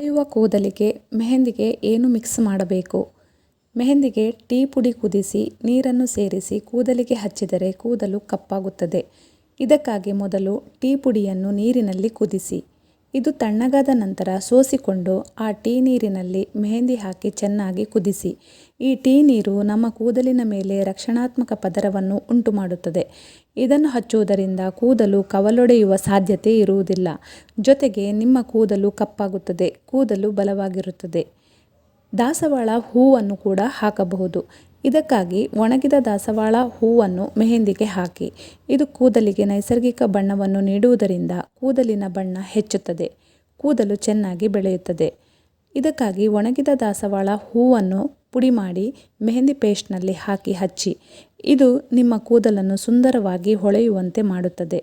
ಬೆಳೆಯುವ ಕೂದಲಿಗೆ ಮೆಹಂದಿಗೆ ಏನು ಮಿಕ್ಸ್ ಮಾಡಬೇಕು? ಮೆಹಂದಿಗೆ ಟೀ ಪುಡಿ ಕುದಿಸಿ ನೀರನ್ನು ಸೇರಿಸಿ ಕೂದಲಿಗೆ ಹಚ್ಚಿದರೆ ಕೂದಲು ಕಪ್ಪಾಗುತ್ತದೆ. ಇದಕ್ಕಾಗಿ ಮೊದಲು ಟೀ ಪುಡಿಯನ್ನು ನೀರಿನಲ್ಲಿ ಕುದಿಸಿ, ಇದು ತಣ್ಣಗಾದ ನಂತರ ಸೋಸಿಕೊಂಡು ಆ ಟೀ ನೀರಿನಲ್ಲಿ ಮೆಹಂದಿ ಹಾಕಿ ಚೆನ್ನಾಗಿ ಕುದಿಸಿ. ಈ ಟೀ ನೀರು ನಮ್ಮ ಕೂದಲಿನ ಮೇಲೆ ರಕ್ಷಣಾತ್ಮಕ ಪದರವನ್ನು ಉಂಟುಮಾಡುತ್ತದೆ. ಇದನ್ನು ಹಚ್ಚುವುದರಿಂದ ಕೂದಲು ಕವಲೊಡೆಯುವ ಸಾಧ್ಯತೆ ಇರುವುದಿಲ್ಲ. ಜೊತೆಗೆ ನಿಮ್ಮ ಕೂದಲು ಕಪ್ಪಾಗುತ್ತದೆ, ಕೂದಲು ಬಲವಾಗಿರುತ್ತದೆ. ದಾಸವಾಳ ಹೂವನ್ನು ಕೂಡ ಹಾಕಬಹುದು. ಇದಕ್ಕಾಗಿ ಒಣಗಿದ ದಾಸವಾಳ ಹೂವನ್ನು ಮೆಹಂದಿಗೆ ಹಾಕಿ. ಇದು ಕೂದಲಿಗೆ ನೈಸರ್ಗಿಕ ಬಣ್ಣವನ್ನು ನೀಡುವುದರಿಂದ ಕೂದಲಿನ ಬಣ್ಣ ಹೆಚ್ಚುತ್ತದೆ, ಕೂದಲು ಚೆನ್ನಾಗಿ ಬೆಳೆಯುತ್ತದೆ. ಇದಕ್ಕಾಗಿ ಒಣಗಿದ ದಾಸವಾಳ ಹೂವನ್ನು ಪುಡಿ ಮಾಡಿ ಮೆಹಂದಿ ಪೇಸ್ಟ್ನಲ್ಲಿ ಹಾಕಿ ಹಚ್ಚಿ. ಇದು ನಿಮ್ಮ ಕೂದಲನ್ನು ಸುಂದರವಾಗಿ ಹೊಳೆಯುವಂತೆ ಮಾಡುತ್ತದೆ.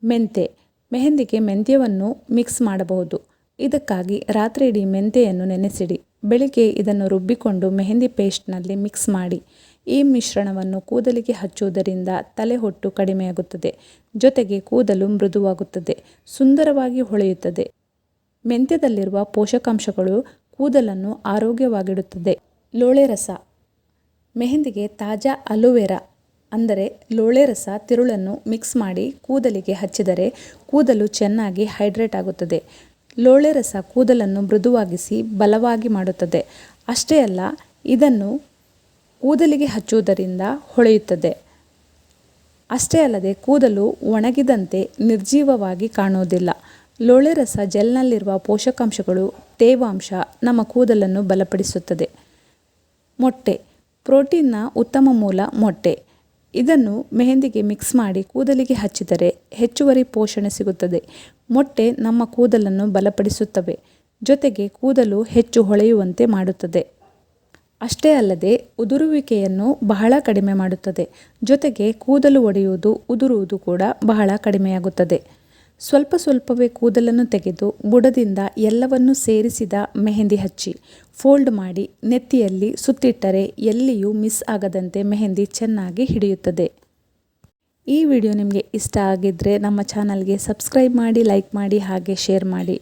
ಮೆಂತೆ, ಮೆಹಂದಿಗೆ ಮೆಂತ್ಯವನ್ನು ಮಿಕ್ಸ್ ಮಾಡಬಹುದು. ಇದಕ್ಕಾಗಿ ರಾತ್ರಿಯಿಡೀ ಮೆಂತೆಯನ್ನು ನೆನೆಸಿಡಿ. ಬೆಳಿಗ್ಗೆ ಇದನ್ನು ರುಬ್ಬಿಕೊಂಡು ಮೆಹಂದಿ ಪೇಸ್ಟ್ನಲ್ಲಿ ಮಿಕ್ಸ್ ಮಾಡಿ. ಈ ಮಿಶ್ರಣವನ್ನು ಕೂದಲಿಗೆ ಹಚ್ಚುವುದರಿಂದ ತಲೆಹೊಟ್ಟು ಕಡಿಮೆಯಾಗುತ್ತದೆ. ಜೊತೆಗೆ ಕೂದಲು ಮೃದುವಾಗುತ್ತದೆ, ಸುಂದರವಾಗಿ ಹೊಳೆಯುತ್ತದೆ. ಮೆಂತ್ಯದಲ್ಲಿರುವ ಪೋಷಕಾಂಶಗಳು ಕೂದಲನ್ನು ಆರೋಗ್ಯವಾಗಿಡುತ್ತದೆ. ಲೋಳೆ ರಸ, ಮೆಹಂದಿಗೆ ತಾಜಾ ಅಲೋವೆರಾ ಅಂದರೆ ಲೋಳೆ ರಸ ತಿರುಳನ್ನು ಮಿಕ್ಸ್ ಮಾಡಿ ಕೂದಲಿಗೆ ಹಚ್ಚಿದರೆ ಕೂದಲು ಚೆನ್ನಾಗಿ ಹೈಡ್ರೇಟ್ ಆಗುತ್ತದೆ. ಲೋಳೆ ರಸ ಕೂದಲನ್ನು ಮೃದುವಾಗಿಸಿ ಬಲವಾಗಿ ಮಾಡುತ್ತದೆ. ಅಷ್ಟೇ ಅಲ್ಲ, ಇದನ್ನು ಕೂದಲಿಗೆ ಹಚ್ಚುವುದರಿಂದ ಹೊಳೆಯುತ್ತದೆ. ಅಷ್ಟೇ ಅಲ್ಲದೆ ಕೂದಲು ಒಣಗಿದಂತೆ ನಿರ್ಜೀವವಾಗಿ ಕಾಣುವುದಿಲ್ಲ. ಲೋಳೆ ರಸ ಜೆಲ್ನಲ್ಲಿರುವ ಪೋಷಕಾಂಶಗಳು, ತೇವಾಂಶ ನಮ್ಮ ಕೂದಲನ್ನು ಬಲಪಡಿಸುತ್ತದೆ. ಮೊಟ್ಟೆ, ಪ್ರೋಟೀನ್ನ ಉತ್ತಮ ಮೂಲ ಮೊಟ್ಟೆ. ಇದನ್ನು ಮೆಹಂದಿಗೆ ಮಿಕ್ಸ್ ಮಾಡಿ ಕೂದಲಿಗೆ ಹಚ್ಚಿದರೆ ಹೆಚ್ಚುವರಿ ಪೋಷಣೆ ಸಿಗುತ್ತದೆ. ಮೊಟ್ಟೆ ನಮ್ಮ ಕೂದಲನ್ನು ಬಲಪಡಿಸುತ್ತವೆ, ಜೊತೆಗೆ ಕೂದಲು ಹೆಚ್ಚು ಹೊಳೆಯುವಂತೆ ಮಾಡುತ್ತದೆ. ಅಷ್ಟೇ ಅಲ್ಲದೆ ಉದುರುವಿಕೆಯನ್ನು ಬಹಳ ಕಡಿಮೆ ಮಾಡುತ್ತದೆ. ಜೊತೆಗೆ ಕೂದಲು ಒಡೆಯುವುದು, ಉದುರುವುದು ಕೂಡ ಬಹಳ ಕಡಿಮೆಯಾಗುತ್ತದೆ. ಸ್ವಲ್ಪ ಸ್ವಲ್ಪವೇ ಕೂದಲನ್ನು ತೆಗೆದು ಬುಡದಿಂದ ಎಲ್ಲವನ್ನೂ ಸೇರಿಸಿದ ಮೆಹಂದಿ ಹಚ್ಚಿ, ಫೋಲ್ಡ್ ಮಾಡಿ ನೆತ್ತಿಯಲ್ಲಿ ಸುತ್ತಿಟ್ಟರೆ ಎಲ್ಲಿಯೂ ಮಿಸ್ ಆಗದಂತೆ ಮೆಹಂದಿ ಚೆನ್ನಾಗಿ ಹಿಡಿಯುತ್ತದೆ. ಈ ವಿಡಿಯೋ ನಿಮಗೆ ಇಷ್ಟ ಆಗಿದ್ದರೆ ನಮ್ಮ ಚಾನಲ್ಗೆ ಸಬ್ಸ್ಕ್ರೈಬ್ ಮಾಡಿ, ಲೈಕ್ ಮಾಡಿ, ಹಾಗೆ ಶೇರ್ ಮಾಡಿ.